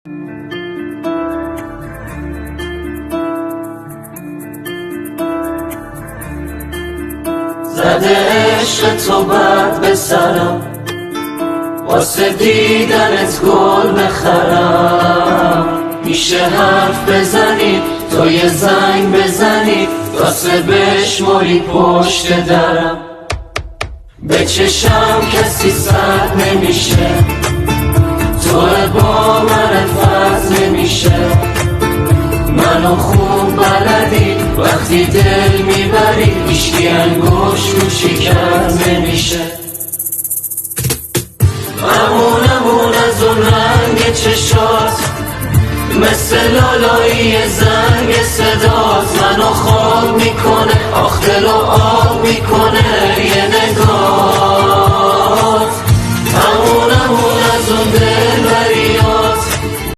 زده عشق تو بد به سرم، واسه دیدنت گل بخرم. میشه حرف بزنی تو یه زنگ بزنی، واسه بشماری پشت درم. به چشم کسی سر نمیشه، تو با من فرض نمیشه. منو خوب بلدی وقتی دل میبری، هیچکی انگوش رو شکر نمیشه. ممونمون از اون رنگ چشات، مثل لالایی زنگ صدات. منو خواب میکنه، آخ دلو آب میکنه یه نگاه